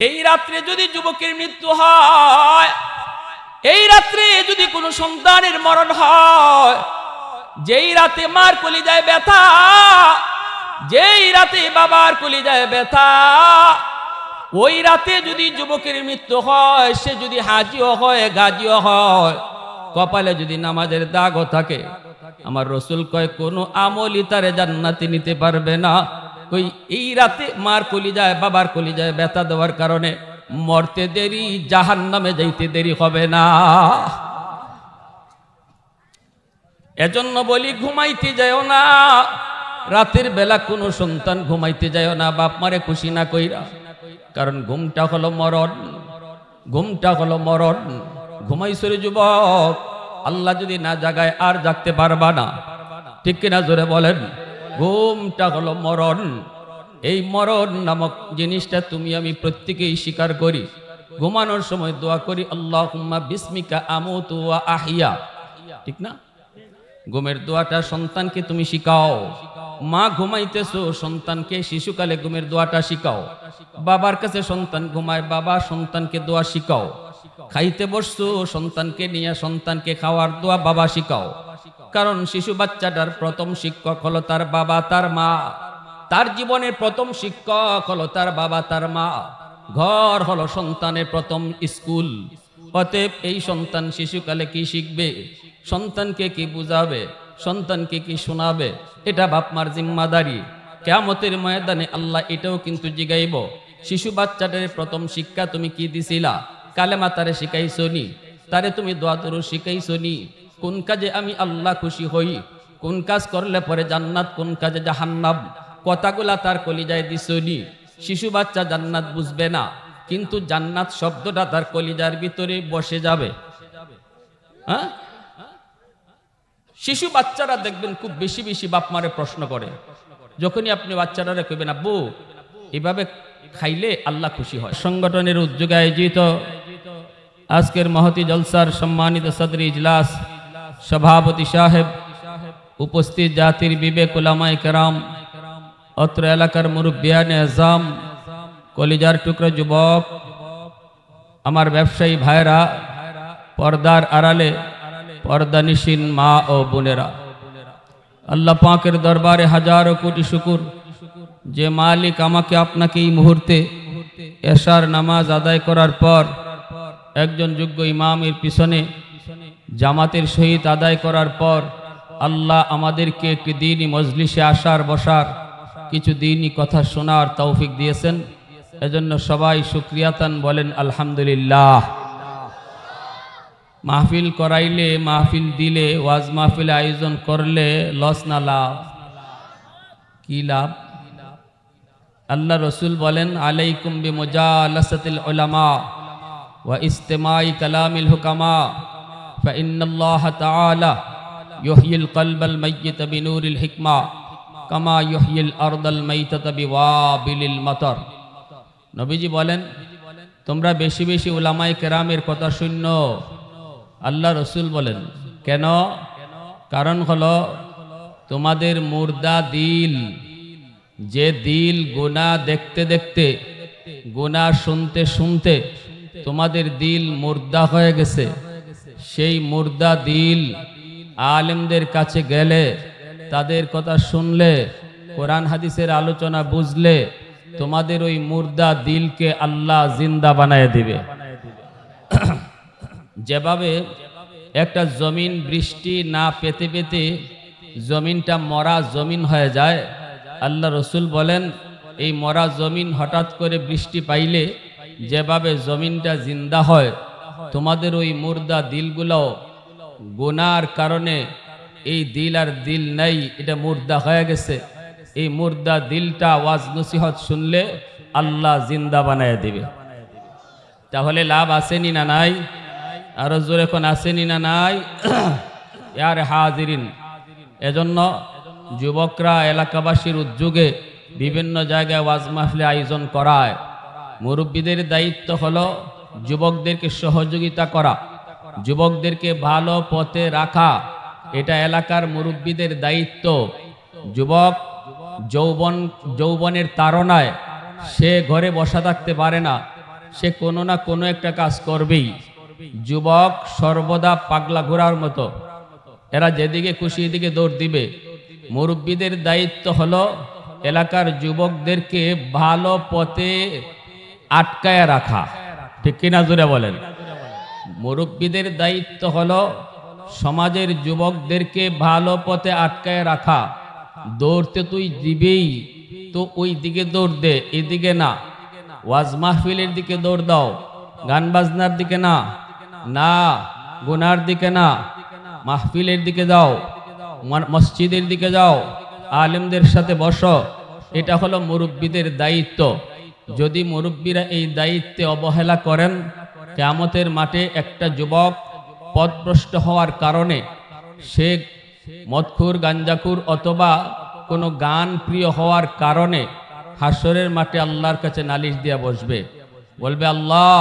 এই রাত্রে যদি যুবকের মৃত্যু হয়, এই রাত্রে যদি কোনো সন্তানের মরণ হয়, যেই রাতে মার কলিজায় ব্যথা, যেই রাতে বাবার কলিজায় ব্যথা, ওই রাতে যদি যুবকের মৃত্যু হয়, সে যদি হাজিও হয় গাজিও হয়, কপালে যদি নামাজের দাগও থাকে, আমার রসুল কয় কোনো আমলই তারে জান্নাতে নিতে পারবে না। ওই এই রাতে মার কলিজায় বাবার কলিজায় ব্যথা দেওয়ার কারণে মরতে দেরি, জাহান্নামে যাইতে দেরি হবে না। এজন্য বলি ঘুমাইতে যাও না, রাতের বেলা কোনো সন্তান ঘুমাইতে যাও না বাপ মারে খুশি না কইরা, কারণ ঘুমটা হলো মরণ, ঘুমটা হলো মরণ। ঘুমাইছরে যুবক, আল্লাহ যদি না জাগায় আর জাগতে পারবা না, ঠিক কিনা জোরে বলেন? ঘুমটা হলো মরণ। এই মরণ নামক জিনিসটা তুমি আমি প্রত্যেকেই স্বীকার করি। ঘুমানোর সময় দোয়া করি আল্লাহুম্মা বিসমিকা আমুতু ওয়া আহিয়া, ঠিক না? ঘুমের দোয়াটা সন্তানকে তুমি শিখাও। মা ঘুমাইতেছো, সন্তানকে শিশুকালে ঘুমের দোয়াটা শিখাও। বাবার কাছে সন্তান ঘুমায়, বাবা সন্তানকে দোয়া শিখাও। খাইতে বসছো, সন্তানকে নিয়ে সন্তানকে খাওয়ার দোয়া বাবা শিখাও। কারণ শিশু বাচ্চাটার প্রথম শিক্ষক হলো তার বাবা তার মা, তার জীবনের প্রথম শিক্ষক হলো তার বাবা তার মা। ঘর হলো সন্তানের প্রথম স্কুল। অতএব এই সন্তান শিশুকালে কি শিখবে, সন্তানকে কি বুঝাবে, সন্তানকে কি শোনাবে, এটা বাপমার জিম্মাদারি। কিয়ামতের ময়দানে আল্লাহ এটাও কিন্তু জিগাইব, শিশু বাচ্চাটার প্রথম শিক্ষা তুমি কি দিছিলা? কালেমা তারে শিখাইছো নি? তারে তুমি দোয়া দরুদ শিখাইছো নি? কোন কাজে আমি আল্লাহ খুশি হই, কোন কাজ করলে পরে জান্নাত, কোন কাজে জাহান্নাম, কথাগুলা তার কলিজায় দিছো নি? শিশু বাচ্চা জান্নাত বুঝবে না, কিন্তু জান্নাত শব্দটা তার কলিজার ভিতরে বসে যাবে। হ্যাঁ, শিশু বাচ্চারা দেখবেন খুব বেশি বেশি বাপ মারে প্রশ্ন করে। যখনই আপনি বাচ্চারা কইবেন আব্বু এভাবে খাইলে আল্লাহ খুশি হয়। সংগঠনের উদ্যোগে আয়োজিত আজকের মহতি জলসার সম্মানিত সদর ইজলাস, সভাপতি সাহেব, উপস্থিত জাতির বিবেক উলামায়ে কেরাম, অত্র এলাকার মুরব্বিয়ানে আজম, কলিজার টুকরা যুবক, আমার ব্যবসায়ী ভাইরা, পর্দার আড়ালে পর্দানিশীন মা ও বোনেরা, আল্লাহ পাকের দরবারে হাজারো কোটি শুকুর যে মালিক আমাকে আপনাকে এই মুহূর্তে এশার নামাজ আদায় করার পর একজন যোগ্য ইমামের পিছনে জামাতের সহিত আদায় করার পর আল্লাহ আমাদেরকে একটি দিনই মজলিসে আসার বসার, কিছু দিনই কথা শোনার তৌফিক দিয়েছেন। এজন্য সবাই শুকরিয়াতান বলেন আলহামদুলিল্লাহ। মাহফিল করাইলে, মাহফিল দিলে, ওয়াজ মাহফিল আয়োজন করলে লস না লাভ? কি লাভ? আল্লাহ রসুল বলেন আলাইকুম বিমুজালাসাতিল উলামা ওয়া ইস্তিমাই কালামিল হুকামা ফাইন্নাল্লাহ তাআলা ইউহয়িল কলবাল মাইয়িতা বিনূরিল হিকমা কামা ইউহয়িল আরদাল মাইতাতা বিওয়াবিলিল মাতার। নবীজি বলেন তোমরা বেশি বেশি উলামায়ে কেরামের কথা শুনো। আল্লাহ রসুল বলেন কেন? কারণ হলো তোমাদের মুর্দা দিল, যে দিল গুনাহ দেখতে দেখতে, গুনাহ শুনতে শুনতে তোমাদের দিল মুর্দা হয়ে গেছে, সেই মুর্দা দিল আলেমদের কাছে গেলে, তাদের কথা শুনলে, কোরআন হাদিসের আলোচনা বুঝলে তোমাদের ওই মুর্দা দিলকে আল্লাহ জিন্দা বানায় দিবে। যেভাবে একটা জমিন বৃষ্টি না পেতে পেতে জমিনটা মরা জমিন হয়ে যায়, আল্লাহ রসুল বলেন এই মরা জমিন হঠাৎ করে বৃষ্টি পাইলে যেভাবে জমিনটা জিন্দা হয়, তোমাদের ওই মুর্দা দিলগুলো গুনার কারণে এই দিল আর দিল নাই, এটা মুর্দা হয়ে গেছে। এই মুর্দা দিলটা ওয়াজ নসিহত শুনলে আল্লাহ জিন্দা বানায় দিবে। তাহলে লাভ আসেনি না নাই? আরো জোরে এখন আসেনি না নাই? ইয়ার হাজিরিন, এজন্য যুবকরা এলাকাবাসীর উদ্যোগে বিভিন্ন জায়গায় ওয়াজ মাহফিল আয়োজন করায়। মুরব্বীদের দায়িত্ব হলো যুবকদেরকে সহযোগিতা করা, যুবকদেরকে ভালো পথে রাখা, এটা এলাকার মুরব্বীদের দায়িত্ব। যুবক যৌবনের তাড়নায় সে ঘরে বসা থাকতে পারে না, সে কোনো না কোনো একটা কাজ করবেই। যুবক সর্বদা পাগলা ঘোড়ার মতো, এরা যেদিকে খুশি এদিকে দৌড় দিবে। মুরব্বীদের দায়িত্ব হলো এলাকার যুবকদেরকে ভালো পথে আটকায় রাখা, ঠিক কিনা জোরে বলেন। মুরব্বীদের দায়িত্ব হলো সমাজের যুবকদেরকে ভালো পথে আটকায় রাখা। দৌড়তে তুই দিবেই তো ওই দিকে দৌড় দে, এদিকে না। ওয়াজ মাহফিলের দিকে দৌড় দাও, গান বাজনার দিকে না, না গুনার দিকে না, মাহফিলের দিকে যাও, মসজিদের দিকে যাও, আলেমদের সাথে বসো। এটা হলো মুরব্বীদের দায়িত্ব। যদি মুরব্বীরা এই দায়িত্বে অবহেলা করেন, কিয়ামতের মাঠে একটা যুবক পথভ্রষ্ট হওয়ার কারণে, সে মদখুর গাঞ্জাখুর অথবা কোনো গান প্রিয় হওয়ার কারণে হাসরের মাঠে আল্লাহর কাছে নালিশ দিয়া বসবে, বলবে আল্লাহ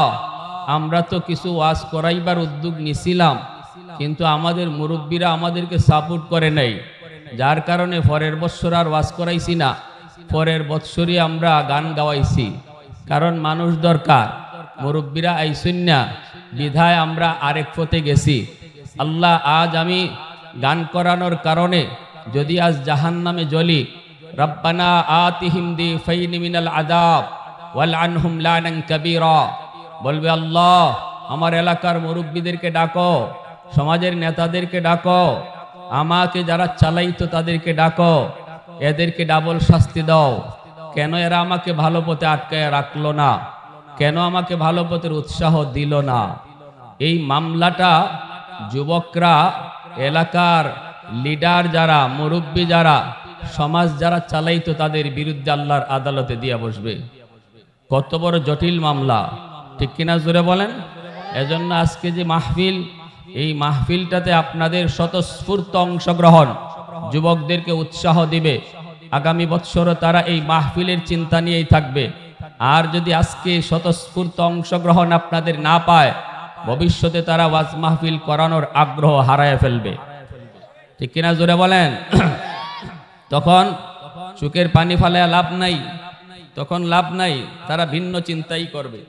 আমরা তো কিছু ওয়াজ করাইবার উদ্যোগ নিছিলাম, কিন্তু আমাদের মুরব্বীরা আমাদেরকে সাপোর্ট করে নাই, যার কারণে পরের বৎসর আর ওয়াজ করাইছি না, পরের বৎসরই আমরা গান গাওয়াইছি। কারণ মানুষ দরকার, মুরব্বীরা আইসুন না বিধায় আমরা আরেক পথে গেছি। আল্লাহ আজ আমি গান করানোর কারণে যদি আজ জাহান্নামে জ্বলি, রব্বানা আতিহিম দিফাইনি মিনাল আযাব ওয়াল আনহুম লানান কাবীরা, বলবে আল্লাহ আমার এলাকার মুরব্বীদেরকে ডাকো, সমাজের নেতাদেরকে ডাকো, আমাকে যারা চালাইতো তাদেরকে ডাকো, এদেরকে ডাবল শাস্তি দাও। কেন এরা আমাকে ভালো পথে আটকায় রাখলো না, কেন আমাকে ভালো পথের উৎসাহ দিল না? এই মামলাটা যুবকরা, এলাকার লিডার যারা, মুরব্বী যারা, সমাজ যারা চালাইতো তাদের বিরুদ্ধে আল্লাহর আদালতে দিয়া বসবে। কত বড় জটিল মামলা, ঠিক কিনা জোরে বলেন। এজন্য আজকে যে মাহফিল, এই মাহফিলটাতে আপনাদের স্বতঃস্ফূর্ত অংশগ্রহণ যুবকদেরকে উৎসাহ দিবে। আগামী বৎসরও তারা এই মাহফিলের চিন্তা নিয়েই থাকবে। আর যদি আজকে স্বতঃস্ফূর্ত অংশগ্রহণ আপনাদের না পায়, ভবিষ্যতে তারা ওয়াজ মাহফিল করানোর আগ্রহ হারায় ফেলবে, ঠিক কিনা জোরে বলেন। তখন চোখের পানি ফালায় লাভ নাই, তখন লাভ নাই, তারা ভিন্ন চিন্তাই করবে।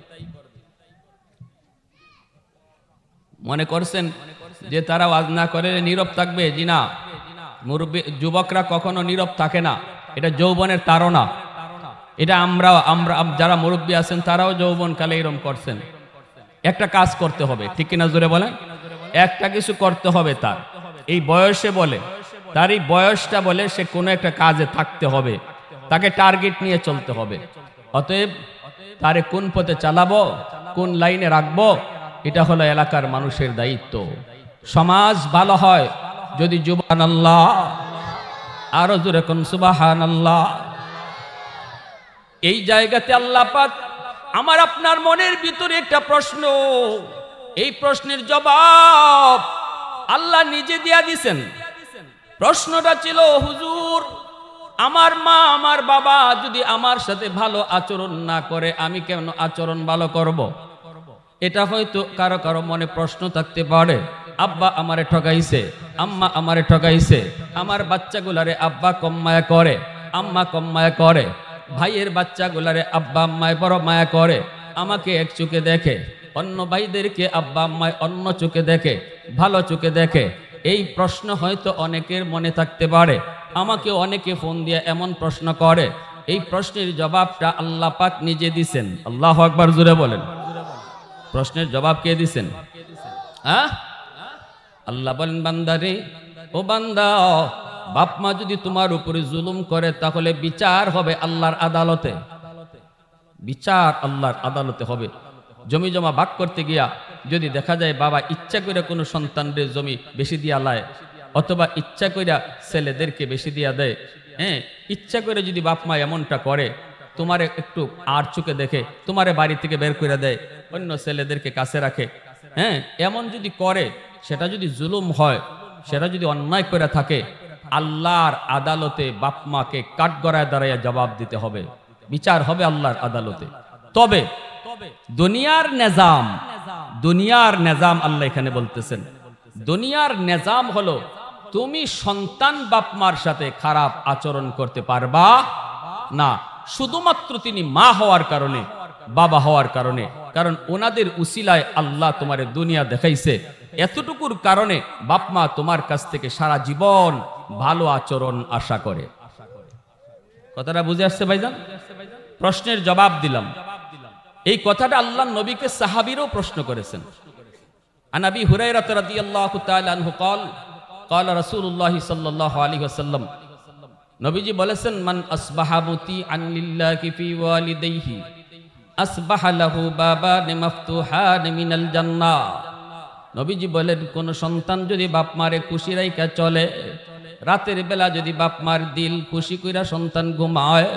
মনে করছেন যে তারা ওয়াজ না করে নীরব থাকবে? জি না, মুরব্বী যুবকরা কখনো নীরব থাকে না, এটা যৌবনের তাড়না। এটা আমরা যারা মুরব্বী আছেন তারাও যৌবন কালে এরকম করছেন। একটা কাজ করতে হবে, ঠিক কিনা জোরে বলেন। একটা কিছু করতে হবে তার এই বয়সে, বলে তার এই বয়সটা বলে সে কোনো একটা কাজে থাকতে হবে, তাকে টার্গেট নিয়ে চলতে হবে। অতএব তারে কোন পথে চালাবো, কোন লাইনে রাখবো, এটা হলো এলাকার মানুষের দায়িত্ব। সমাজ ভালো হয় যদি সুবহানাল্লাহ, আরো জোরে কোন সুবহানাল্লাহ। এই জায়গাতে আল্লাহ পাক আমার আপনার মনের ভিতরে একটা প্রশ্ন, এই প্রশ্নের জবাব আল্লাহ নিজে দিয়া দিছেন। প্রশ্নটা ছিল, হুজুর আমার মা আমার বাবা যদি আমার সাথে ভালো আচরণ না করে, আমি কেন আচরণ ভালো করব? এটা হয়তো কারো কারো মনে প্রশ্ন থাকতে পারে। আব্বা আমারে ঠকাইছে, আম্মা আমারে ঠকাইছে, আমার বাচ্চাগুলারে আব্বা কম মায়া করে, আম্মা কম মায়া করে, ভাইয়ের বাচ্চাগুলারে আব্বা আম্মায় বড় মায়া করে, আমাকে এক চোখে দেখে, অন্য ভাইদেরকে আব্বা আম্মায় অন্য চোখে দেখে, ভালো চোখে দেখে। এই প্রশ্ন হয়তো অনেকের মনে থাকতে পারে। আমাকে অনেকে ফোন দিয়ে এমন প্রশ্ন করে, এই প্রশ্নের জবাবটা আল্লাহ পাক নিজে দিছেন। আল্লাহু আকবার, জোরে বলেন। প্রশ্নের জবাব কে দিছেন? আল্লাহ বলেন, বান্দারে ও বান্দা, বাপ মা যদি তোমার উপরে জুলুম করে তাহলে বিচার হবে আল্লাহর আদালতে, বিচার আল্লাহর আদালতে হবে। জমি জমা ভাগ করতে গিয়া যদি দেখা যায় বাবা ইচ্ছা করে কোনো সন্তানদের জমি বেশি দিয়া লায়, অথবা ইচ্ছা কইরা ছেলেদেরকে বেশি দিয়া দেয়, হ্যাঁ, ইচ্ছা করে যদি বাপ মা এমনটা করে, তোমারে একটু আর চোখে দেখে তোমারে বাড়ি থেকে বের করে দেয়, অন্য ছেলেদেরকে কাছে রাখে, হ্যাঁ, এমন যদি করে, সেটা যদি জুলুম হয়, সেটা যদি অন্যায় করে থাকে, আল্লাহর আদালতে বাপ মাকে কাঠগড়ায় দাঁড়াইয়া জবাব দিতে হবে, বিচার হবে আল্লাহর আদালতে। তবে দুনিয়ার নিজাম আল্লাহ এখানে বলতেছেন, দুনিয়ার নিজাম হলো তুমি সন্তান বাপ মার সাথে খারাপ আচরণ করতে পারবা না, শুধুমাত্র তিনি মা হওয়ার কারণে বাবা হওয়ার কারণে, কারণ ওনাদের উসিলায় আল্লাহ তোমার দুনিয়া দেখাইছে। এতটুকুর কারণে বাপ মা তোমার কাছ থেকে সারা জীবন ভালো আচরণ আশা করে। কথাটা বুঝে আসছে ভাইজান? প্রশ্নের জবাব দিলাম। এই কথাটা আল্লাহ নবীকে সাহাবীরাও প্রশ্ন করেছেন। আন আবি হুরায়রা রাদিয়াল্লাহু তাআলা আনহু قال قال رسول الله صلى الله عليه وسلم, নবীজি বলেছেন, মান আসবাহা মুতিআন লিল্লাহি ফি ওয়ালিদাইহি আসবাহা লাহু বাবান মাফতুহান মিনাল জান্নাহ। নবীজি বলেন, কোন সন্তান যদি বাপ মারে খুশি রাইখা চলে, রাতের বেলা যদি বাপ মার দিল খুশি কইরা সন্তান ঘুমায়,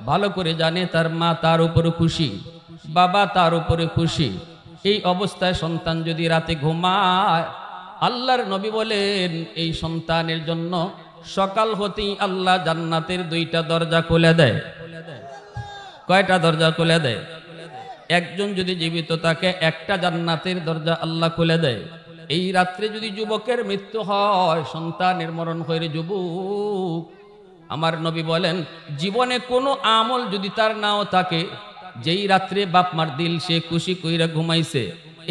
ভালো করে জানে তার মা তার উপরে খুশি, বাবা তার উপরে খুশি। এই অবস্থায় সন্তান যদি রাতে ঘুমায়, আল্লাহর নবী বলেন এই সন্তানের জন্য সকাল হতেই আল্লাহ জান্নাতের দুইটা দরজা খুলে দেয়। কয়টা দরজা খুলে দেয়? একজন যদি জীবিত থাকে একটা জান্নাতের দরজা আল্লাহ খুলে দেয়। এই রাত্রে যদি যুবকের মৃত্যু হয়, সন্তানের মরণ হয়ে যুবক, আমার নবী বলেন জীবনে কোনো আমল যদি তার নাও থাকে, যেই রাত্রে বাপ মার দিল সে খুশি কইরা ঘুমাইছে,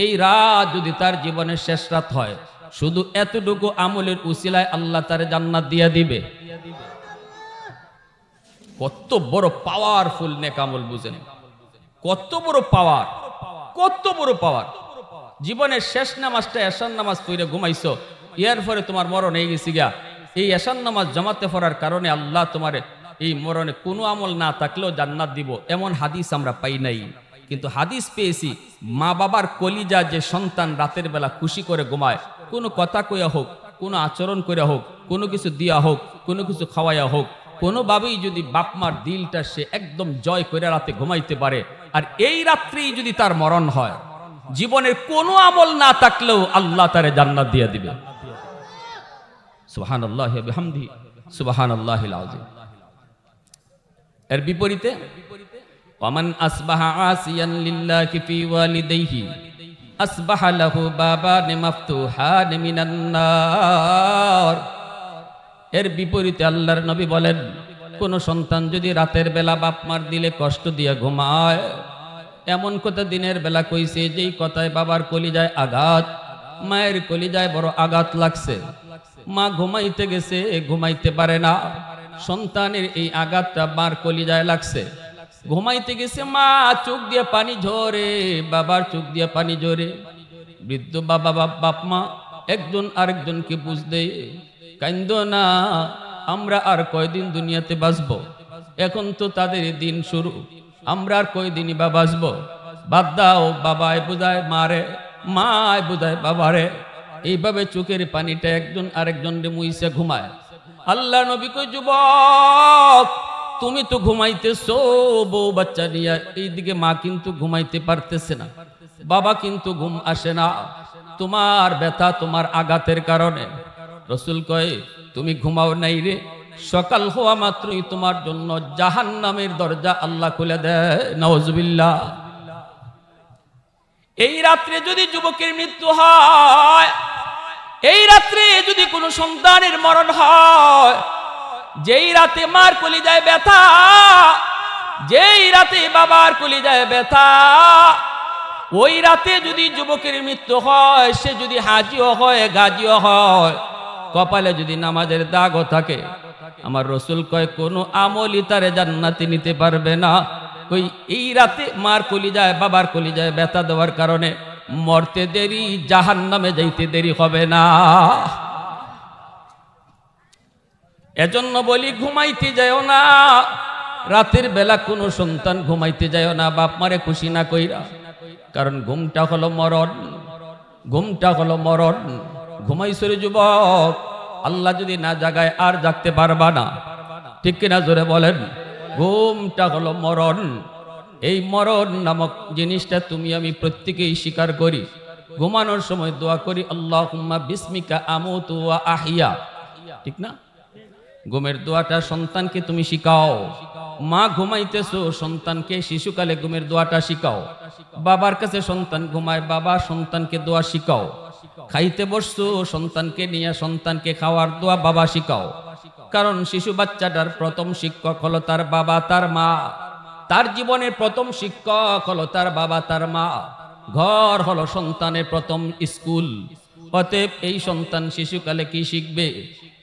এই রাত যদি তার জীবনের শেষ রাত হয়, শুধু এতটুকু আমলের উসিলায় আল্লাহ তার জান্নাত দিয়া দিবে। কত বড় পাওয়ারফুল নেক আমল, বুঝেন? কত বড় পাওয়ার, কত বড় পাওয়ার। জীবনের শেষ নামাজটা এশার নামাজ পড়ে ঘুমাইছো, এর পরে তোমার মরণ হয়ে গেছি গা, এই এশার নামাজ জামাতে পড়ার কারণে আল্লাহ তোমার এই মরণে কোনো আমল না থাকলেও জান্নাত দিব, এমন হাদিস আমরা পাই নাই। কিন্তু হাদিস পেয়েছি মা বাবার কলিজা যে সন্তান রাতের বেলা খুশি করে ঘুমায়, কোনো কথা কইয়া হোক, কোনো আচরণ কইয়া হোক, কোনো কিছু দিয়া হোক, কোনো কিছু খাওয়াইয়া হোক, কোনোভাবেই যদি বাপ মার দিলটা সে একদম জয় করে রাতে ঘুমাইতে পারে, আর এই রাত্রেই যদি তার মরণ হয়, জীবনের কোনো আমল না থাকলেও আল্লাহ তারে জান্নাত দিয়ে দিবে। সুবহানাল্লাহি ওয়া বিহামদিহি সুবহানাল্লাহিল আযীম। এর বিপরীতে ওয়ামান আসবাহা আসিয়ান লিল্লাহি ফি ওয়ালিদাইহি আসবাহা লাহু বাবান মাফতুহান মিনান নার। এর বিপরীতে আল্লাহর নবী বলেন, কোন সন্তান যদি রাতের বেলা বাপ মার দিলে কষ্ট দিয়ে ঘুমায়, এমন কথা দিনের বেলা কইছে যেই কথায় বাবার কলিজায় আঘাত, মায়ের কলিজায় বড় আঘাত লাগছে, মা ঘুমাইতে গেছে ঘুমাইতে পারে না, সন্তানের এই আঘাতটা মার কলিজায় লাগছে। ঘুমাইতে গেছে, মা চোখ দিয়ে পানি ঝরে, বাবার চোখ দিয়ে পানি ঝরে। বৃদ্ধ বাবা বাপ মা একজন আরেকজনকে বুঝতে, কাইন্দো না, আমরা আর কয়দিন দুনিয়াতে বাঁচবো, এখন তো তাদের দিন শুরু, আমরা আর কয়দিনই বা বাঁচবো, বাদ দাও। বাবায় বুঝায় মারে, মায় বুঝায় বাবারে, এইভাবে চোখের পানিটা একজন আরেকজন রে মুইছে ঘুমায়। আল্লাহ নবী কই, যুবক তুমি তো ঘুমাইতেছো বউ বাচ্চা নিয়ে, এইদিকে মা কিন্তু ঘুমাইতে পারতেছে না, বাবা কিন্তু ঘুম আসে না, তোমার ব্যথা তোমার আঘাতের কারণে। রসুল কয়, তুমি ঘুমাও নাই রে, সকাল হওয়া মাত্রই তোমার জন্য জাহান্নামের দরজা আল্লাহ খুলে দেয়। নাউজুবিল্লাহ। এই রাত্রে যদি যুবকের মৃত্যু হয়, এই রাত্রে যদি কোনো সন্তানের মরণ হয়, যেই রাতে মার কলিজায় ব্যথা, যেই রাতে বাবার কলিজায় ব্যথা, ওই রাতে যদি যুবকের মৃত্যু হয়, সে যদি হাজিও হয় গাজিও হয়, কপালে যদি নামাজের দাগও থাকে, আমার রসুল কয় কোনো আমলই তারে জান্নাতে নিতে পারবে না। কই এই রাতে মার কলিজায় বাবার কলিজায় ব্যথা দেওয়ার কারণে মরতে দেরি, জাহান্নামে যাইতে দেরি হবে না। এজন্য বলি ঘুমাইতে যাও না, রাতের বেলা কোনো সন্তান ঘুমাইতে যাও না বাপ মারে খুশি না কইরা, কারণ ঘুমটা হলো মরণ, ঘুমটা হলো মরণ। ঘুমাইছো রে যুবক, আল্লাহ যদি না জাগায় আর জাগতে পারবা না, ঠিক কিনা জোরে বলেন? ঘুমটা হলো মরণ। এই মরণ নামক জিনিসটা তুমি আমি প্রত্যেকেই স্বীকার করি। ঘুমানোর সময় দোয়া করি, আল্লাহুম্মা বিসমিকা আমুতু ওয়া আহিয়া, ঠিক না? ঘুমের দোয়াটা সন্তানকে তুমি শিখাও। মা ঘুমাইতেছো, সন্তানকে শিশুকালে ঘুমের দোয়াটা শিখাও। বাবার কাছে সন্তান ঘুমায়, বাবা সন্তানকে দোয়া শিখাও। খাইতে বসছো, সন্তানকে নিয়ে সন্তানকে খাওয়ার দোয়া বাবা শিখাও। কারণ শিশু বাচ্চাটার প্রথম শিক্ষক হলো তার বাবা, তার মা। তার জীবনের প্রথম শিক্ষক হলো তার বাবা তার মা। ঘর হলো সন্তানের প্রথম স্কুল। অতএব এই সন্তান শিশুকালে কি শিখবে,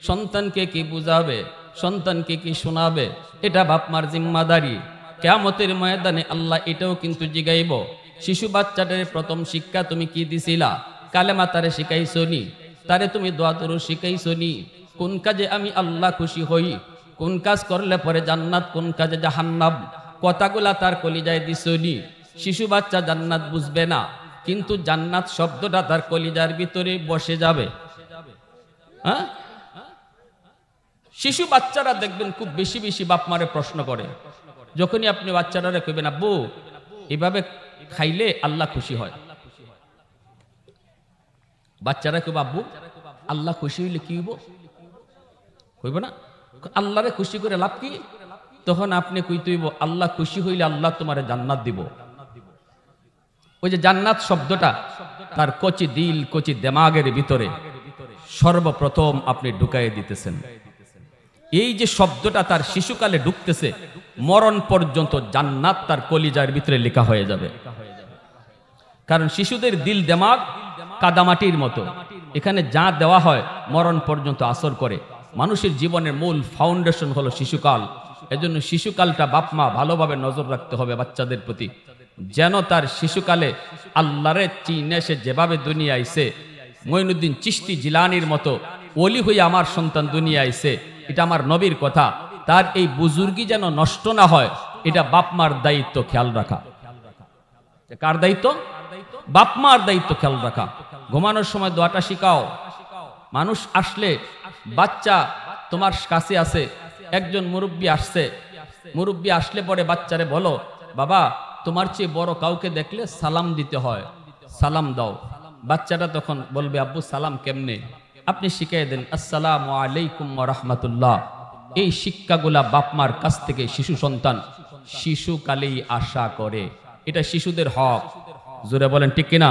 সন্তানকে কি বুঝাবে, সন্তানকে কি শোনাবে, এটা বাপ মার জিম্মাদারি। কিয়ামতের ময়দানে আল্লাহ এটাও কিন্তু জিগাইব, শিশু বাচ্চাটার প্রথম শিক্ষা তুমি কি দিছিলা? কালেমা তারে শিখাইছো নি? তারে তুমি দোয়া দরুদ শিখাইছো নি? কোন কাজে আমি আল্লাহ খুশি হই, কোন কাজ করলে পরে জান্নাত, কোন কাজে জাহান্নাম, কথাগুলা তার কলিজায় দিছো নি? শিশু বাচ্চা জান্নাত বুঝবে না, কিন্তু জান্নাত শব্দটা তার কলিজার ভিতরে বসে যাবে। হ্যাঁ, শিশু বাচ্চারা দেখবেন খুব বেশি বেশি বাপ মারে প্রশ্ন করে। যখনই আপনি বাচ্চারা কইবেন আব্বু এভাবে খাইলে আল্লাহ খুশি হয়, বাচ্চারা কইব আব্বু আল্লাহ খুশি হইলে কি হইব? কইব না আল্লাহরে খুশি করে লাভ কি? তখন আপনি কইতে হইব আল্লাহ খুশি হইলে আল্লাহ তোমারে জান্নাত দিব। ওই যে জান্নাত শব্দটা তার কচি দিল কচি দেমাগের ভিতরে সর্বপ্রথম আপনি ঢুকাইয়ে দিতেছেন। এই যে শব্দটা তার শিশুকালে ঢুকতেছে, মরণ পর্যন্ত জান্নাত তার কলিজার ভিতরে লেখা হয়ে যাবে। কারণ শিশুদের দিল দেমাগ কাদামাটির মতো, এখানে যা দেওয়া হয় মরণ পর্যন্ত আসর করে। মানুষের জীবনের মূল ফাউন্ডেশন হলো শিশুকাল। এজন্য শিশুকালটা বাপ মা ভালোভাবে নজর রাখতে হবে বাচ্চাদের প্রতি, যেন তার শিশুকালে আল্লাহরে চিনে সে যেভাবে দুনিয়া আইছে, মঈনুদ্দিন চিশতি জিলানির মতো ওলি হয়ে আমার সন্তান দুনিয়া আইছে, এটা আমার নবীর কথা, তার এই বুজুর্গি যেন নষ্ট না হয়, এটা বাপ মার দায়িত্ব খেয়াল রাখা। কার দায়িত্ব? বাপ মার দায়িত্ব খেয়াল রাখা। ঘুমানোর সময় দোয়াটা শিখাও। মানুষ আসলে, বাচ্চা তোমার কাছে আছে, একজন মুরব্বী আসছে, মুরব্বী আসলে পরে বাচ্চারে বলো বাবা তোমার চেয়ে বড় কাউকে দেখলে সালাম দিতে হয়, সালাম দাও। বাচ্চাটা তখন বলবে আব্বু সালাম কেমনে? আপনি শিখিয়ে দেন আসসালামু আলাইকুম ওয়া রাহমাতুল্লাহ। এই শিক্ষাগুলা বাপমার কাছ থেকে শিশু সন্তান শিশুকালেই আশা করে। এটা শিশুদের হক। জোরে বলেন ঠিক কিনা?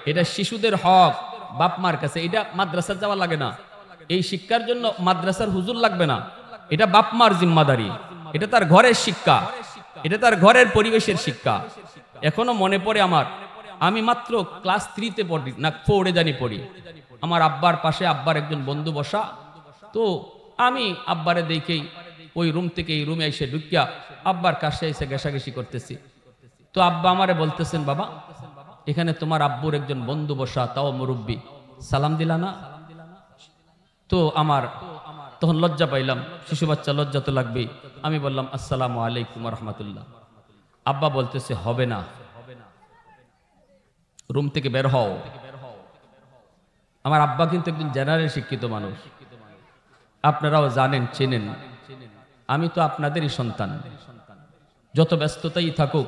এটা শিশুদের হক বাপমার কাছে। এটা মাদ্রাসা যাওয়া লাগে না, এই শিক্ষার জন্য মাদ্রাসার হুজুর লাগবে না, এটা বাপমার জিম্মাদারি। এটা তার ঘরের শিক্ষা, এটা তার ঘরের পরিবেশের শিক্ষা। এখনো মনে পড়ে আমার, আমি মাত্র ক্লাস 3-তে পড়ি না 4-এ জানি পড়ি, আমার আব্বার পাশে আব্বার একজন বন্ধু বসা, তো আমি আব্বারে দেখেই ওই রুম থেকে এই রুমে এসে ঢুকিয়া আব্বার কাছে এসে ঘেঁষাঘেঁষি করতেছি। তো আব্বা আমারে বলতেছেন বাবা এখানে তোমার আব্বুর একজন বন্ধু বসা, তাও মুরব্বী, সালাম দিলা না? তো আমার তখন লজ্জা পাইলাম, শিশু বাচ্চা লজ্জা তো লাগবেই। আমি বললাম আসসালামু আলাইকুম ওয়া রাহমাতুল্লাহ। আব্বা বলতেছে হবে না, রুম থেকে বের হও। আমার আব্বা কিন্তু একজন জেনারেল শিক্ষিত মানুষ, আপনারাও জানেন চেনেন। আমি তো আপনাদেরই সন্তান, যত ব্যস্ততাই থাকুক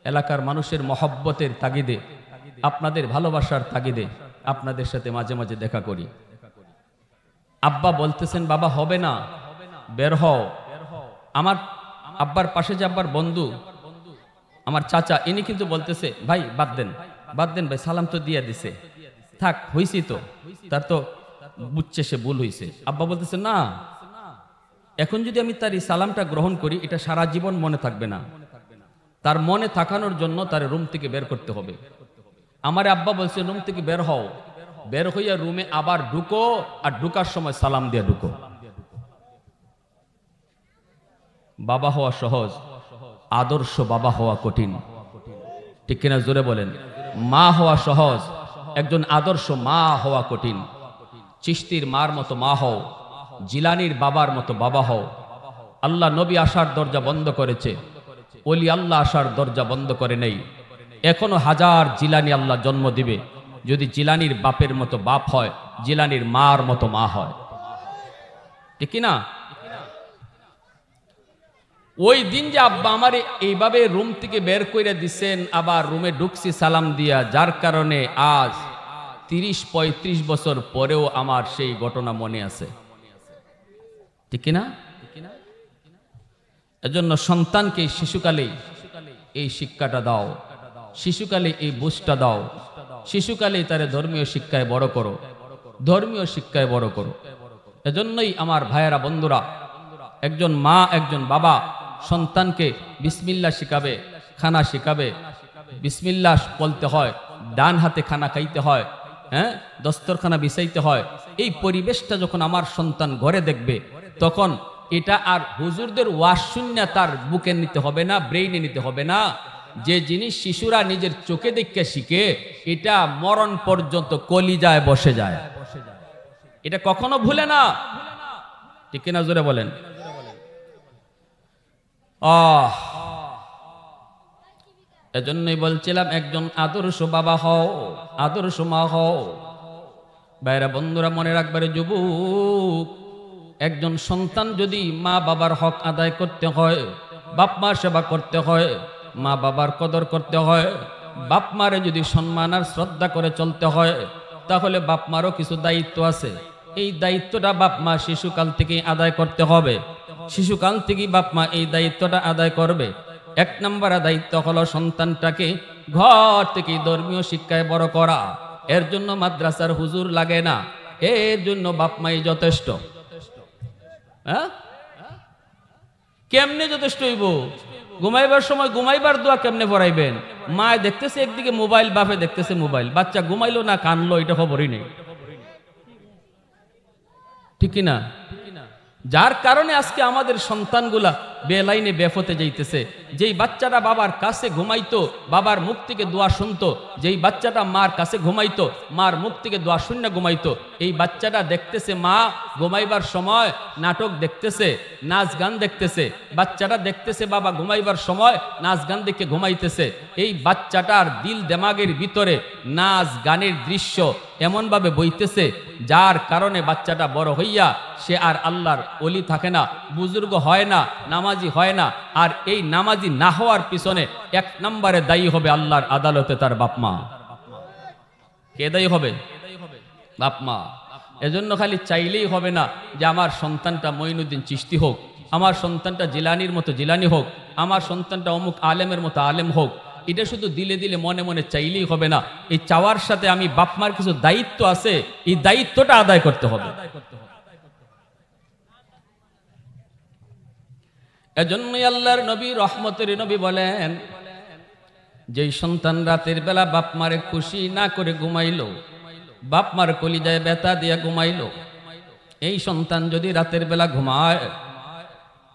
এলাকার মানুষের মহব্বতের তাগিদে, আপনাদের ভালোবাসার তাগিদে আপনাদের সাথে মাঝে মাঝে দেখা করি। আব্বা বলতেছেন বাবা হবে না, বের হও। আমার আব্বার পাশে যে আব্বার বন্ধু আমার চাচা, ইনি কিন্তু বলতেছে ভাই বাদ দেন, বাদ দেন ভাই, সালাম তো দিয়ে দিছে, থাক হইছি তো, তার তো বুঝছে সে ভুল হইছে। আব্বা বলতেছে না, এখন যদি আমি তার এই সালামটা গ্রহণ করি এটা সারা জীবন মনে থাকবে না, তার মনে থাকানোর জন্য তার রুম থেকে বের করতে হবে। আমার আব্বা বলছে রুম থেকে বের হও, বের হইয়া রুমে আবার ঢুকো, আর ঢুকার সময় সালাম দিয়ে ঢুকো। বাবা হওয়া সহজ, আদর্শ বাবা হওয়া কঠিন, ঠিক কিনা জোরে বলেন? মা হওয়া সহজ, একজন আদর্শ মা হওয়া কঠিন। চিশতির মার মতো মা হও, জিলানির বাবার মতো বাবা হও। আল্লাহ নবী আসার দরজা বন্ধ করেছে, ওলি আল্লাহ আসার দরজা বন্ধ করে নেই। এখনো হাজার জিলানি আল্লাহ জন্ম দিবে, যদি জিলানির বাপের মতো বাপ হয়, জিলানির মার মতো মা হয়, ঠিক না? ওই দিন যে আব্বা আমারে এইভাবে রুম থেকে বের করে দিচ্ছেন, আবার রুমে ঢুকছি সালাম দিয়া, যার কারণে আজ 30-35 বছর পরেও আমার সেই ঘটনা মনে আছে, ঠিক না? এজন্য সন্তানকে শিশুকালে এই শিক্ষাটা দাও, শিশুকালে এই বুঝটা দাও, শিশুকালে তারে ধর্মীয় শিক্ষায় বড় করো, ধর্মীয় শিক্ষায় বড় করো। এজন্যই আমার ভাইয়েরা বন্ধুরা, একজন মা একজন বাবা সন্তানকে বিসমিল্লাহ শিখাবে, খানা শিখাবে, বিসমিল্লাহ বলতে হয়, ডান হাতে খানা খাইতে হয়, হ্যাঁ, দস্তরখানা বিছাইতে হয়। এই পরিবেশটা যখন আমার সন্তান ঘরে দেখবে, তখন এটা আর হুজুরদের ওয়াজ শুনে তার বুকে নিতে হবে না, ব্রেইনে নিতে হবে না। যে জিনিস শিশুরা নিজের চোখে দেখে শিখে, এটা মরণ পর্যন্ত কলিজায় বসে যায়, এটা কখনো ভুলে না। ঠিক কিনা জোরে বলেন? এজন্যই বলছিলাম, একজন আদর্শ বাবা হও, আদর্শ মা হও। ভাইরা বন্ধুরা মনে রাখবারে, যুবক, একজন সন্তান যদি মা বাবার হক আদায় করতে হয়, বাপ মার সেবা করতে হয়, মা বাবার কদর করতে হয়, বাপ মারে যদি সম্মান আর শ্রদ্ধা করে চলতে হয়, তাহলে বাপ মারও কিছু দায়িত্ব আছে। এই দায়িত্বটা বাপ মা শিশুকাল থেকেই আদায় করতে হবে। শিশুকাল থেকেই বাপ মা এই দায়িত্বটা আদায় করবে। এক নম্বর দায়িত্ব হলো সন্তানটাকে ঘর থেকে ধর্মীয় শিক্ষায় বড় করা। এর জন্য মাদ্রাসার হুজুর লাগে না, এর জন্য বাপ মাই যথেষ্ট। হ্যাঁ, কেমনে যথেষ্ট হইব? ঘুমাইবার সময় ঘুমাইবার দোয়া কেমনে পড়াইবেন? মায় দেখতেছে একদিকে মোবাইল, বাপে দেখতেছে মোবাইল, বাচ্চা ঘুমাইলো না কানলো এটা খবরই নেই। ঠিক না? যার কারণে আজকে আমাদের সন্তানগুলা বেলাইনে বেফতে যাইতেছে। যেই বাচ্চাটা বাবার কাছে ঘুমাইতো, বাবার মুখ থেকে দোয়া শুনতো, যেই বাচ্চাটা মার কাছে ঘুমাইতো, মার মুখ থেকে দোয়া শূন্য ঘুমাইতো, এই বাচ্চাটা দেখতেছে মা ঘুমাইবার সময় নাটক দেখতেছে, নাচ গান দেখতেছে। বাচ্চাটা দেখতেছে বাবা ঘুমাইবার সময় নাচ গান দেখে ঘুমাইতেছে। এই বাচ্চাটার দিল দেমাগের ভিতরে নাচ গানের দৃশ্য এমনভাবে বইতেছে, যার কারণে বাচ্চাটা বড় হইয়া সে আর আল্লাহর ওলি থাকে না, বুজুর্গ হয় না, নামাজি হয় না। আর এই নামাজি না হওয়ার পিছনে এক নম্বরে দায়ী হবে আল্লাহর আদালতে তার বাপ মা। কে দায়ী হবে? বাপ মা। এজন্য খালি চাইলেই হবে না যে আমার সন্তানটা মঈনুদ্দিন চিশতি হোক, আমার সন্তানটা জিলানির মতো জিলানি হোক, আমার সন্তানটা অমুক আলেমের মতো আলেম হোক। এটা শুধু দিলে দিলে মনে মনে চাইলেই হবে না। এই চাওয়ার সাথে আমি বাপ মার কিছু দায়িত্ব আছে, এই দায়িত্বটা আদায় করতে হবে। এজন্যই আল্লাহর নবী, রহমতের নবী বলেন, যেই সন্তান রাতের বেলা বাপ মারে খুশি না করে ঘুমাইলো, বাপ মার কলিজায় ব্যথা দিয়া ঘুমাইলো, এই সন্তান যদি রাতের বেলা ঘুমায়,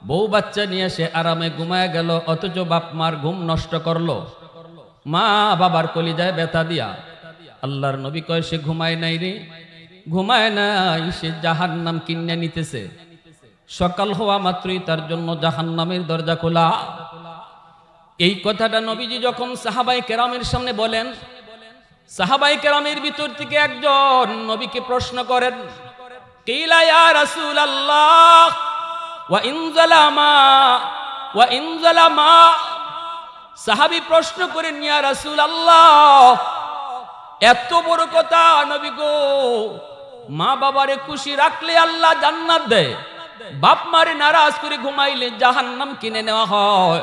বউ বাচ্চা নিয়ে সে আরামে ঘুমায় গেল, অথচ বাপ মার ঘুম নষ্ট করলো, মা বাবার কলিজায় ব্যথা দিয়া, আল্লাহর নবী কয় সে ঘুমায় নাই রে, ঘুমায় নাই, সে জাহান্নাম কিনে নিতেছে। সকাল হওয়া মাত্রই তার জন্য জাহান্নামের দরজা খোলা। এই কথাটা নবীজি যখন সাহাবায়ে কেরামের সামনে বলেন, সাহাবায়ে কেরামের ভিতর থেকে একজন নবীকে প্রশ্ন করেন, কিলা ইয়া রাসূলুল্লাহ ওয়া ইন যালামা। সাহাবী প্রশ্ন করেন, ইয়া রাসূলুল্লাহ, এত বড় কথা নবী গো, মা বাবারে খুশি রাখলে আল্লাহ জান্নাত দেয়, বাপ মারে নারাজ করে ঘুমাইলে জাহান্নাম কিনে নেওয়া হয়।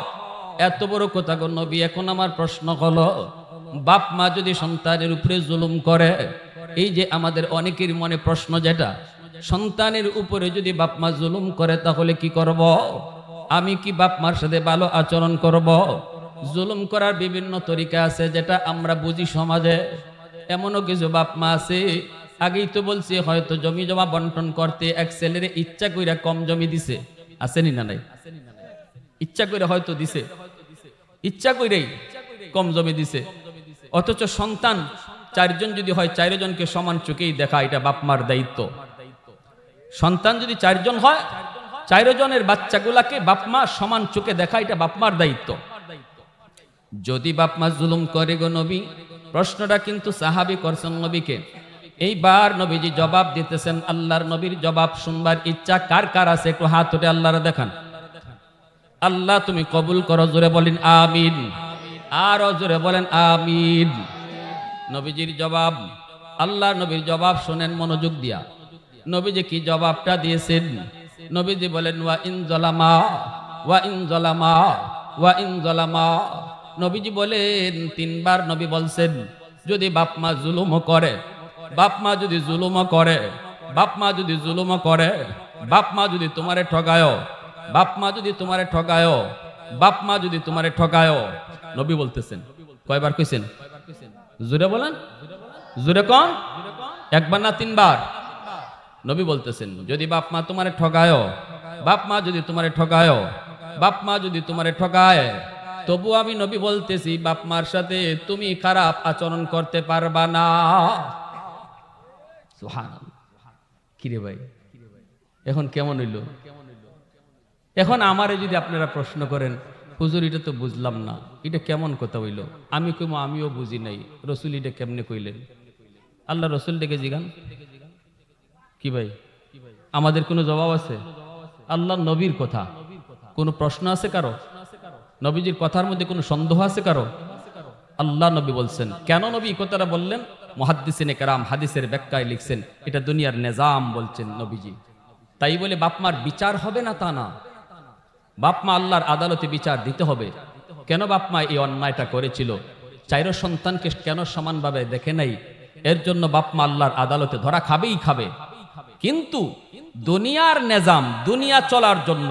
এত বড় কথা গো নবী, এখন আমার প্রশ্ন হলো, বাপ মা যদি সন্তানের উপরে জুলুম করে, এই যে আমাদের অনেকের মনে প্রশ্ন যেটা, সন্তানের উপরে যদি বাপ মা জুলুম করে তাহলে কি করব? আমি কি বাপ মার সাথে ভালো আচরণ করব? জুলুম করার বিভিন্ন তরিকা আছে যেটা আমরা বুঝি সমাজে। এমনও কিছু বাপ মা আছে, আগেই তো বলছি, হয়তো জমি জমা বন্টন করতে এক ছেলেরে ইচ্ছা কইরা কম জমি দিছে, আসেনি না নাই? ইচ্ছা করে হয়তো দিছে, ইচ্ছা কইরাই কম জমি দিছে, অথচ সন্তান চারজন যদি হয়, চারজনকে সমান চোখেই দেখা, এটা বাপ মার দায়িত্ব। সন্তান যদি চারজন হয়, চারজনের বাচ্চাগুলাকে বাপ মা সমান চোখে দেখা, এটা বাপ মার দায়িত্ব। যদি বাপ মা জুলুম করে গো নবী, প্রশ্নটা কিন্তু সাহাবী করছেন নবীকে। এইবার নবীজি জবাব দিতেছেন, আল্লাহর নবীর জবাব শুনবার ইচ্ছা কার কার আছে একটু হাত উঠে আল্লাহরে দেখান। আল্লাহ তুমি কবুল করো, জোরে বলেন আমিন, আরো জোরে বলেন আমিন। নবীজির জবাব, আল্লাহর নবীর জবাব শুনেন মনোযোগ দিয়া। নবীজি কি জবাবটা দিয়েছেন? নবীজি বলেন, ওয়া ইন যালামা ওয়া ইন যালামা ওয়া ইন যালামা। নবীজি বলেন, তিনবার নবী বলছেন, যদি বাপ মা জুলুম করে, বাপ মা যদি জুলুম করে, বাপ মা যদি জুলুম করে, বাপ মা যদি তোমারে ঠগায়, বাপ মা যদি তোমারে ঠকায়, বাপ মা যদি তোমারে ঠকায়, নবী বলতেছেন, কয়বার কইছেন? জোরে বলেন, জোরে কন, একবার না তিনবার? নবী বলতেছেন যদি বাপ মা তোমারে ঠকায়, বাপ মা যদি তোমারে ঠকায়, বাপ মা যদি তোমারে ঠকায়, তবু আমি নবী বলতেছি বাপ মার সাথে তুমি খারাপ আচরণ করতে পারবা না। সুবহানাল্লাহ। কিরে ভাই, এখন কেমন হইল? এখন আমারে যদি আপনারা প্রশ্ন করেন, হুজুর এটা তো বুঝলাম না, এটা কেমন কথা হইল? আমি কইম আমিও বুঝি নাই, রসুল এটা কেমনে কইলেন? আল্লাহ রসুল ডেকে জিগান। কি ভাই, আমাদের কোনো জবাব আছে? আল্লাহ নবীর কথা কোনো প্রশ্ন আছে কারো? নবীজির কথার মধ্যে কোনো সন্দেহ আছে কারো? আল্লাহ নবী বলছেন। কেন নবী কথাটা বললেন? মুহাদ্দিসিনে কেরাম হাদিসের ব্যাখ্যায় লিখছেন এটা দুনিয়ার নিজাম বলছেন নবীজি। তাই বলে বাপমার বিচার হবে না তা না, বাপমা আল্লাহর আদালতে বিচার দিতে হবে। কেন বাপমা এই অন্যায়টা করেছিল, চাইর সন্তানকে কেন সমানভাবে দেখে নাই, এর জন্য বাপমা আল্লাহর আদালতে ধরা খাবেই খাবে। কিন্তু দুনিয়ার নিজাম, দুনিয়া চলার জন্য,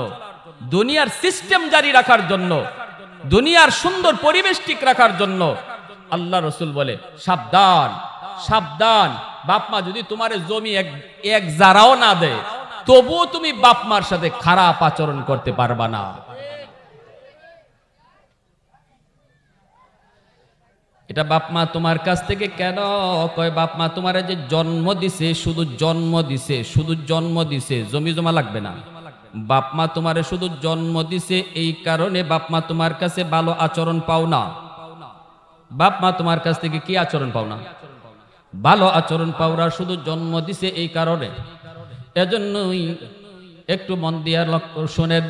দুনিয়ার সিস্টেম জারি রাখার জন্য, দুনিয়ার সুন্দর পরিবেশ ঠিক রাখার জন্য আল্লাহ রসুল বলে সাবধান, সাবধান। বাপমা যদি তোমার জমি এক জারাও না দেয়, তবুও তুমি বাপমার সাথে খারাপ আচরণ করতে পারবা না। এটা বাপমা তোমার কাছ থেকে কেন কয়? বাপমা তোমার যে জন্ম দিছে, শুধু জন্ম দিছে, শুধু জন্ম দিছে, জমি জমা লাগবে না। বাপমা তোমারে শুধু জন্ম দিছে, এই কারণে বাপমা তোমার কাছে ভালো আচরণ পাও না। বাপমা তোমার কাছ থেকে কি আচরণ পাও না? ভালো আচরণ পাওরা, শুধু জন্ম দিছে এই কারণে। এজন্যই একটু মন দিয়া শোনেন,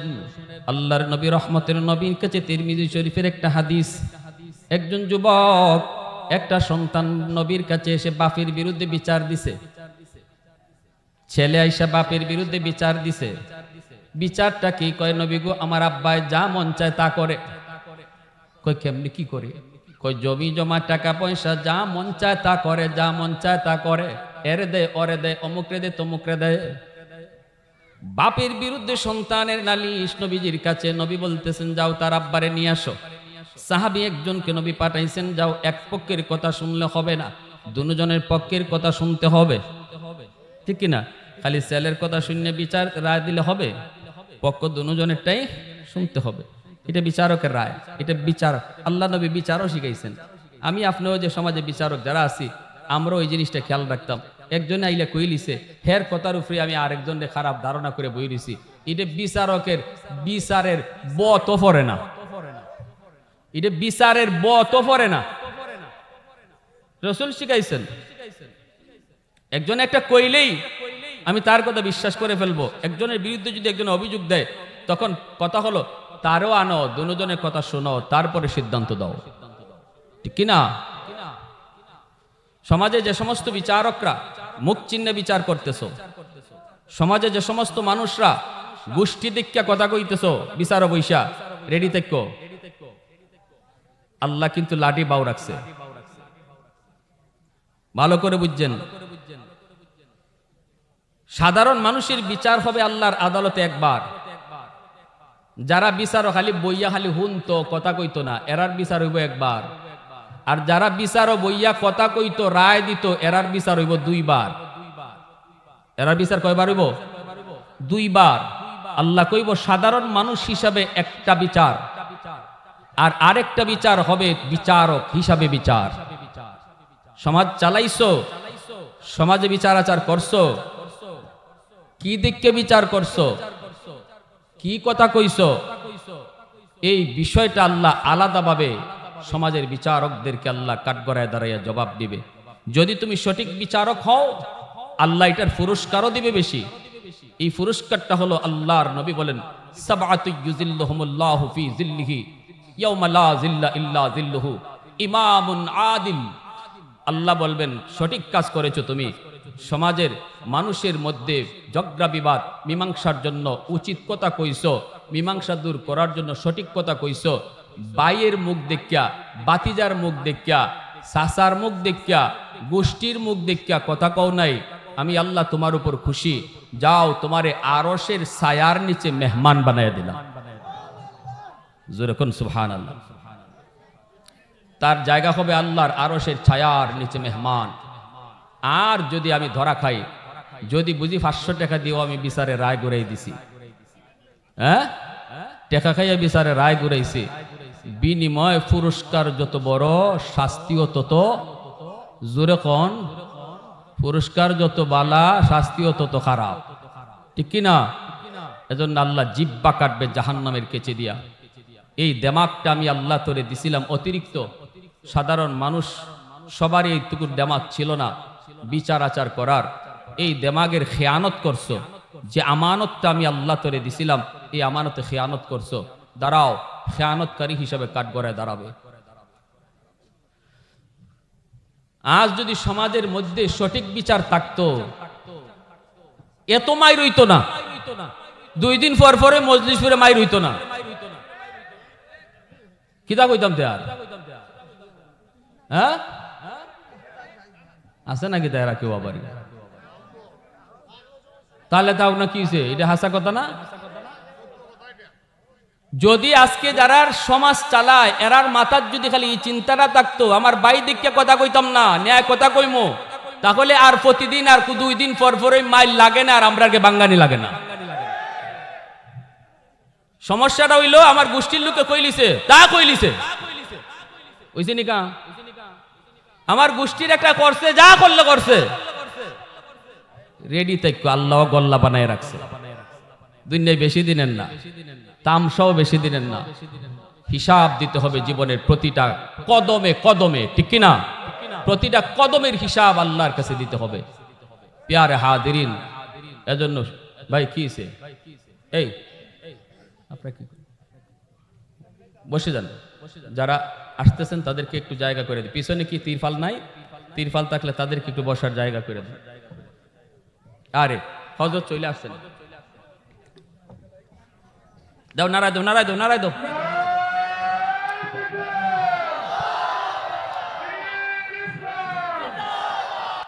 আল্লাহর নবী রহমতের নবীর কাছে তিরমিজি শরীফের একটা হাদিস, একজন যুবক একটা সন্তান নবীর কাছে এসে বাপের বিরুদ্ধে বিচার দিছে। ছেলে আইসা বাপের বিরুদ্ধে বিচার দিছে। বিচারটা কি? কয় নবী গো, আমার আব্বাই যা মন চায় তা করে। কয় কেমনি কি করে? কয় জমি জমা টাকা পয়সা যা মন চায় তা করে, যা মন চায় তা করে, এরে দেয় ওরে দেয়, অমুকরে দেয় তমুকরে দেয়। বাপের বিরুদ্ধে সন্তানের নালিশ নবীজির কাছে। নবী বলতেছেন যাও তার আব্বারে নিয়ে আসো। সাহাবী একজনকে নবী পাঠাইছেন, যাও, এক পক্ষের কথা শুনলে হবে না, দুজনের পক্ষের কথা শুনতে হবে, ঠিক কিনা? খালি ছেলের কথা শুনে বিচার রায় দিলে হবে? পক্ষ দুজনেরটাই শুনতে হবে। এটা বিচারকের রায়, এটা বিচার। আল্লাহ নবী বিচারও শিখাইছেন। আমি আপনিও যে সমাজে বিচারক যারা আছি, আমরাও এই জিনিসটা খেয়াল রাখতাম। একজনে আইলে কইলিছে, হের কথার উপরে আমি আরেকজনের খারাপ ধারণা করে বই দিছি, এটা বিচারকের বিচারের ব তো পড়ে না, এটা বিচারের ব তো পড়ে না। রাসূল শিখাইছেন একজন একটা কইলেই আমি তার কথা বিশ্বাস করে ফেলবো। একজনের বিরুদ্ধে যদি একজন অভিযোগ দেয়, তখন কথা হলো তারও আনো, দুজনের কথা শোনো, তারপরে সিদ্ধান্ত দাও, ঠিক কিনা? সমাজে যে সমস্ত বিচারকরা মুখ চিহ্নে বিচার করতেছো, সমাজে যে সমস্ত মানুষরা গোষ্ঠী দীক্ষা কথা কইতেছো, বিচার বৈশা রেডি থেকো, আল্লাহ কিন্তু লাঠি বাউ রাখছে, ভালো করে বুঝছেন। সাধারণ মানুষের বিচার হবে আল্লাহর আদালতে একবার। যারা বিচারও খালি বইয়া খালি হুনতো, কথা কইতো না, এরার বিচার হইব একবার। আর যারা বিচারও বইয়া কথা কইতো, রায় দিত, এরার বিচার হইব দুইবার। এরার বিচার কয়বার হইব? দুইবার। আল্লাহ কইব সাধারণ মানুষ হিসাবে একটা বিচার, আর আরেকটা বিচার হবে বিচারক হিসাবে বিচার। সমাজ চালাইছো, সমাজে বিচার আচার করছো, কি দিককে বিচার করছো, কি কথা কইছো, এই বিষয়টা আল্লাহ আলাদাভাবে সমাজের বিচারকদেরকে আল্লাহ কাঠগড়ায় দাঁড়াইয়া জবাব দিবে। যদি তুমি সঠিক বিচারক হও, আল্লাহ এটার পুরস্কারও দিবে বেশি। এই পুরস্কারটা হলো, আল্লাহর নবী বলেন সাবআতু ইউযিল্লুহুমুল্লাহু ফি যিল্লিহি ইয়াওমা লা যিল্লা ইল্লা যিল্লুহু, ইমামুন আদিল। আল্লাহ বলবেন সঠিক কাজ করেছো তুমি, সমাজের মানুষের মধ্যে ঝগড়া বিবাদ মীমাংসার জন্য উচিত কথা কইছো, মীমাংসা দূর করার জন্য সঠিক কথা কইছো। বাইয়ের মুখ দেখিয়া, বাতিজার মুখ দেখিয়া, সাসার মুখ দেখিয়া, গোষ্ঠীর মুখ দেখিয়া কথা কও নাই, আমি আল্লাহ তোমার উপর খুশি, যাও তোমারে আরশের ছায়ার নিচে মেহমান বানায় দিলাম। যেরকম সুবহানাল্লাহ, তার জায়গা হবে আল্লাহর আরশের ছায়ার নিচে মেহমান। আর যদি আমি ধরা খাই, যদি বুঝি 500 টাকা দিয়েও আমি বিচারে রায় ঘুরাই দিছি, হ্যাঁ টাকা খাইয়া বিচারে রায় ঘুরাইছি, বিনিময় পুরস্কার যত বড় শাস্তিও তত, জোরে কোন, পুরস্কার যত বালা শাস্তিও তত খারাপ, ঠিক কিনা? এজন্য আল্লাহ জিব্বা কাটবে জাহান্নামের কেচে দিয়া। এই দেমাগটা আমি আল্লাহ তোরে দিছিলাম অতিরিক্ত, সাধারণ মানুষ সবারই এইটুকুর দেমাগ ছিল না বিচার আচার করার। এই দেমাগের খেয়ানত করছো, যে আমানতটা আমি আল্লাহ তোরে দিছিলাম, এই আমানতে খেয়ানত করছো, দাঁড়াও খেয়ানতকারী হিসাবে কাঠগড়ায় দাঁড়াবে। আজ যদি সমাজের মধ্যে সঠিক বিচার থাকতো, এত মাইর হইতো না, 2 দিন পর পরে মজলিস করে মাইর হইতো না। কিতা কইতাম তে আর, হ্যাঁ আছে নাকি তারা কেউ আবার? তাহলে তাও না কি হইছে, এটা হাসা কথা না? যদি আজকে যারা সমাজ চালায় এরার মাথার যদি খালি এই চিন্তাটা থাকতো, আমার বাই দিককে কথা কইতাম না, ন্যায় কথা কইমো, তাহলে আর প্রতিদিন আর 2 দিন পর পরে মাইল লাগে না, আর আমরা বাঙ্গানি লাগে না। সমস্যাটা হইলো আমার গোষ্ঠীর লোকে কইলিছে, তা কইলিছে ওইছে নিকা, আমার গোষ্ঠীর একটা করছে, যা করলে করছে, রেডি থাকো, আল্লাহ গল্লা বানায় রাখছে। দুনিয়ায় বেশি দিনের না, তামসাও বেশি দিনের না, হিসাব দিতে হবে জীবনের প্রতিটা কদমে কদমে, ঠিক কিনা? প্রতিটা কদমের হিসাব আল্লাহর কাছে দিতে হবে। প্যারে হাদিরিন, এজন্য ভাই কি হইছে, এই আপনারা কি বসে যান, যারা আসতেছেন তাদেরকে একটু জায়গা করে দিন। পিছনে কি তিরফাল নাই? তিরফাল থাকলে তাদেরকে একটু বসার জায়গা করে দিন। আরে হযরত চলে আসছেন, দাও নারায় দাও, নারায় দাও, নারায় দাও।